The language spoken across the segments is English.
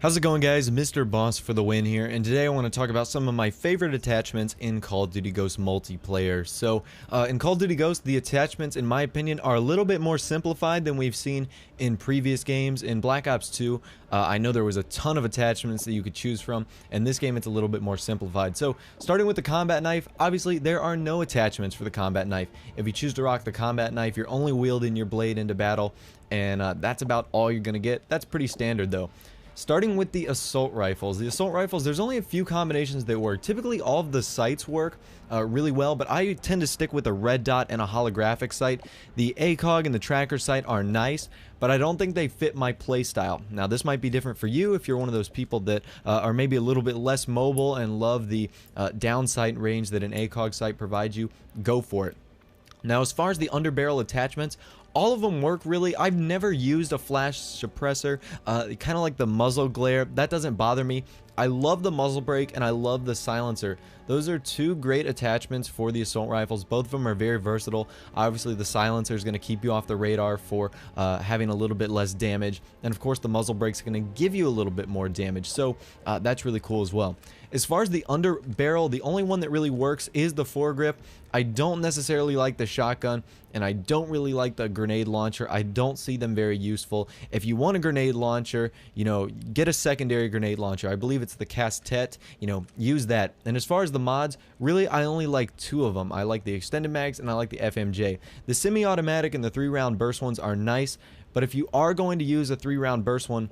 How's it going, guys? Mr. Boss for the win here, and today I want to talk about some of my favorite attachments in Call of Duty Ghost multiplayer. So, in Call of Duty Ghost, the attachments, in my opinion, are a little bit more simplified than we've seen in previous games. In Black Ops 2, I know there was a ton of attachments that you could choose from, and this game it's a little bit more simplified. So, starting with the combat knife, obviously there are no attachments for the combat knife. If you choose to rock the combat knife, you're only wielding your blade into battle, and that's about all you're going to get. That's pretty standard, though. Starting with the assault rifles. The assault rifles, there's only a few combinations that work. Typically, all of the sights work really well, but I tend to stick with a red dot and a holographic sight. The ACOG and the tracker sight are nice, but I don't think they fit my playstyle. Now, this might be different for you if you're one of those people that are maybe a little bit less mobile and love the down sight range that an ACOG sight provides you. Go for it. Now, as far as the underbarrel attachments, all of them work really. I've never used a flash suppressor, kind of like the muzzle glare. That doesn't bother me. I love the muzzle brake and I love the silencer. Those are two great attachments for the assault rifles. Both of them are very versatile. Obviously, the silencer is going to keep you off the radar for having a little bit less damage. And of course, the muzzle brake is going to give you a little bit more damage. So that's really cool as well. As far as the underbarrel, the only one that really works is the foregrip. I don't necessarily like the shotgun, and I don't really like the grenade launcher. I don't see them very useful. If you want a grenade launcher, get a secondary grenade launcher. I believe it's the Castet. Use that. And as far as the mods, really, I only like two of them. I like the extended mags and I like the FMJ. The semi-automatic and the 3-round burst ones are nice, but if you are going to use a 3-round burst one,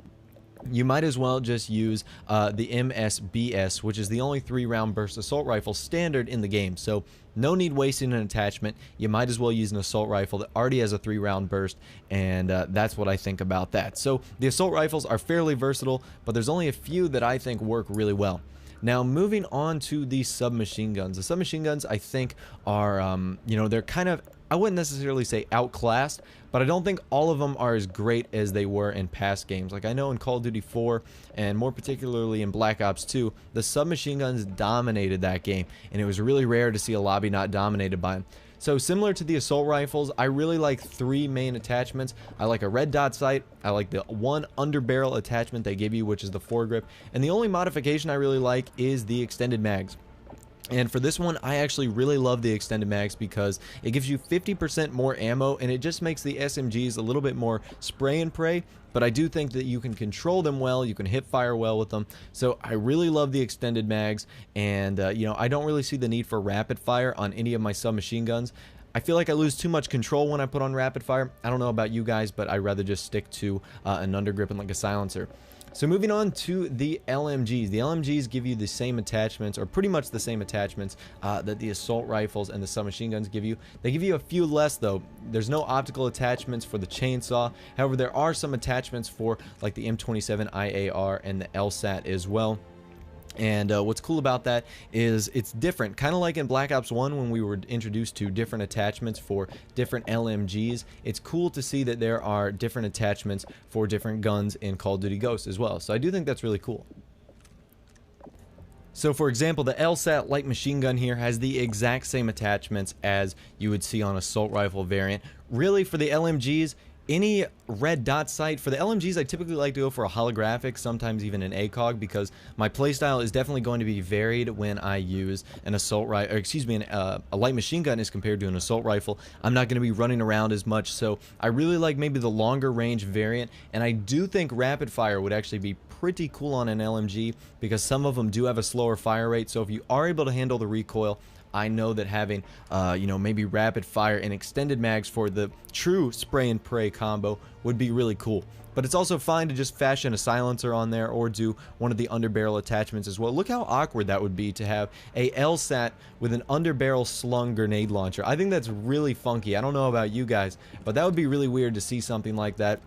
you might as well just use the MSBS, which is the only 3-round burst assault rifle standard in the game. So no need wasting an attachment. You might as well use an assault rifle that already has a 3-round burst, and that's what I think about that. So the assault rifles are fairly versatile, but there's only a few that I think work really well. Now, moving on to the submachine guns. The submachine guns, I think, are, they're kind of, I wouldn't necessarily say outclassed, but I don't think all of them are as great as they were in past games. Like, I know in Call of Duty 4, and more particularly in Black Ops 2, the submachine guns dominated that game, and it was really rare to see a lobby not dominated by them. So similar to the assault rifles, I really like 3 main attachments. I like a red dot sight, I like the one underbarrel attachment they give you, which is the foregrip, and the only modification I really like is the extended mags. And for this one, I actually really love the extended mags because it gives you 50% more ammo, and it just makes the SMGs a little bit more spray and pray. But I do think that you can control them well, you can hip fire well with them. So I really love the extended mags, and I don't really see the need for rapid fire on any of my submachine guns. I feel like I lose too much control when I put on rapid fire. I don't know about you guys, but I'd rather just stick to an undergrip and like a silencer. So moving on to the LMGs. The LMGs give you the same attachments, or pretty much the same attachments that the assault rifles and the submachine guns give you. They give you a few less, though. There's no optical attachments for the chainsaw. However, there are some attachments for like the M27 IAR and the LSAT as well. And what's cool about that is it's different, kind of like in Black Ops 1 when we were introduced to different attachments for different LMGs. It's cool to see that there are different attachments for different guns in Call of Duty Ghost as well. So I do think that's really cool. So for example, the LSAT light machine gun here has the exact same attachments as you would see on assault rifle variant. Really, for the LMGs, any red dot sight, for the LMGs, I typically like to go for a holographic, sometimes even an ACOG, because my playstyle is definitely going to be varied when I use an assault rifle, or excuse me, a light machine gun as compared to an assault rifle. I'm not going to be running around as much, so I really like maybe the longer range variant, and I do think rapid fire would actually be pretty cool on an LMG, because some of them do have a slower fire rate, so if you are able to handle the recoil, I know that having, maybe rapid fire and extended mags for the true spray and pray combo would be really cool. But it's also fine to just fashion a silencer on there or do one of the underbarrel attachments as well. Look how awkward that would be to have a LSAT with an underbarrel slung grenade launcher. I think that's really funky. I don't know about you guys, but that would be really weird to see something like that.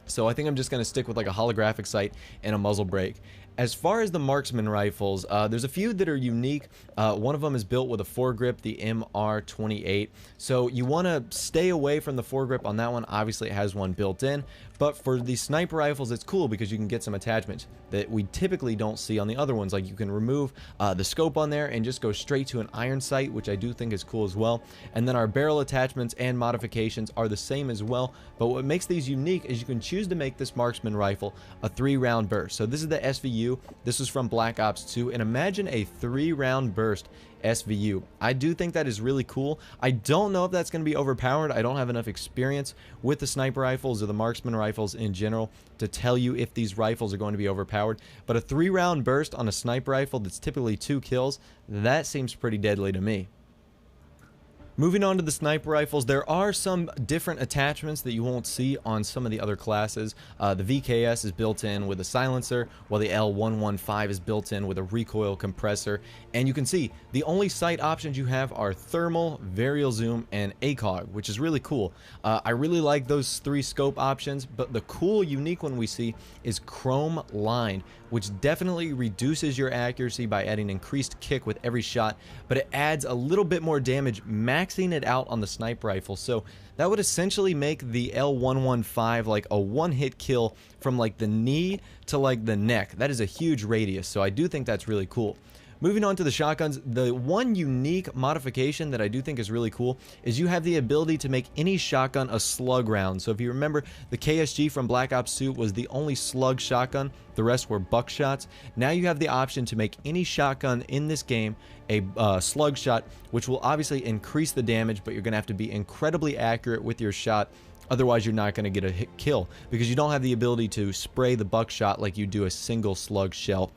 So I think I'm just going to stick with like a holographic sight and a muzzle brake. As far as the marksman rifles, there's a few that are unique. One of them is built with a foregrip, the MR28. So you want to stay away from the foregrip on that one. Obviously, it has one built in. But for the sniper rifles, it's cool because you can get some attachments that we typically don't see on the other ones. Like you can remove the scope on there and just go straight to an iron sight, which I do think is cool as well. And then our barrel attachments and modifications are the same as well. But what makes these unique is you can choose to make this marksman rifle a 3-round burst. So this is the SVU. This was from Black Ops 2, and imagine a 3-round burst SVU. I do think that is really cool. I don't know if that's going to be overpowered. I don't have enough experience with the sniper rifles or the marksman rifles in general to tell you if these rifles are going to be overpowered, but a 3-round burst on a sniper rifle that's typically 2 kills, that seems pretty deadly to me. Moving on to the sniper rifles, there are some different attachments that you won't see on some of the other classes. The VKS is built in with a silencer, while the L115 is built in with a recoil compressor. And you can see the only sight options you have are thermal, varial zoom, and ACOG, which is really cool. I really like those 3 scope options, but the cool, unique one we see is chrome lined, which definitely reduces your accuracy by adding increased kick with every shot, but it adds a little bit more damage, maxing it out on the sniper rifle. So that would essentially make the L115 like a one-hit kill from like the knee to like the neck. That is a huge radius, so I do think that's really cool. Moving on to the shotguns, the one unique modification that I do think is really cool is you have the ability to make any shotgun a slug round. So if you remember, the KSG from Black Ops 2 was the only slug shotgun. The rest were buckshots. Now you have the option to make any shotgun in this game a slug shot, which will obviously increase the damage, but you're going to have to be incredibly accurate with your shot. Otherwise, you're not going to get a hit kill because you don't have the ability to spray the buckshot like you do a single slug shell.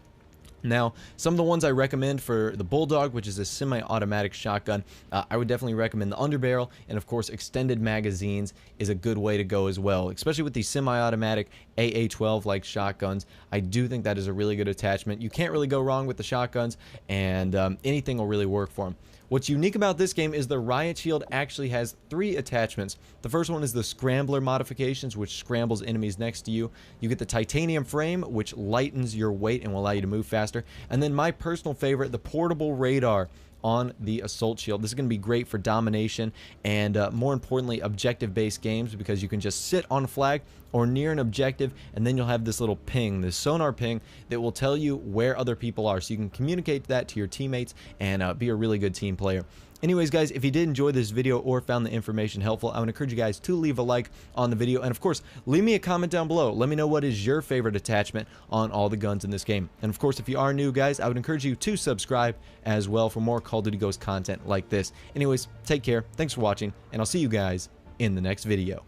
Now, some of the ones I recommend for the Bulldog, which is a semi-automatic shotgun, I would definitely recommend the underbarrel, and of course extended magazines is a good way to go as well, especially with these semi-automatic AA-12 like shotguns. I do think that is a really good attachment. You can't really go wrong with the shotguns, and anything will really work for them. What's unique about this game is the Riot Shield actually has 3 attachments. The first one is the Scrambler modifications, which scrambles enemies next to you. You get the titanium frame, which lightens your weight and will allow you to move faster. And then my personal favorite, the portable radar on the Assault Shield. This is going to be great for domination and more importantly objective-based games, because you can just sit on a flag or near an objective and then you'll have this little ping, this sonar ping that will tell you where other people are, so you can communicate that to your teammates and be a really good team player. Anyways, guys, if you did enjoy this video or found the information helpful, I would encourage you guys to leave a like on the video, and of course leave me a comment down below. Let me know what is your favorite attachment on all the guns in this game. And of course, if you are new, guys, I would encourage you to subscribe as well for more Call of Duty Ghosts content like this. Anyways, take care, thanks for watching, and I'll see you guys in the next video.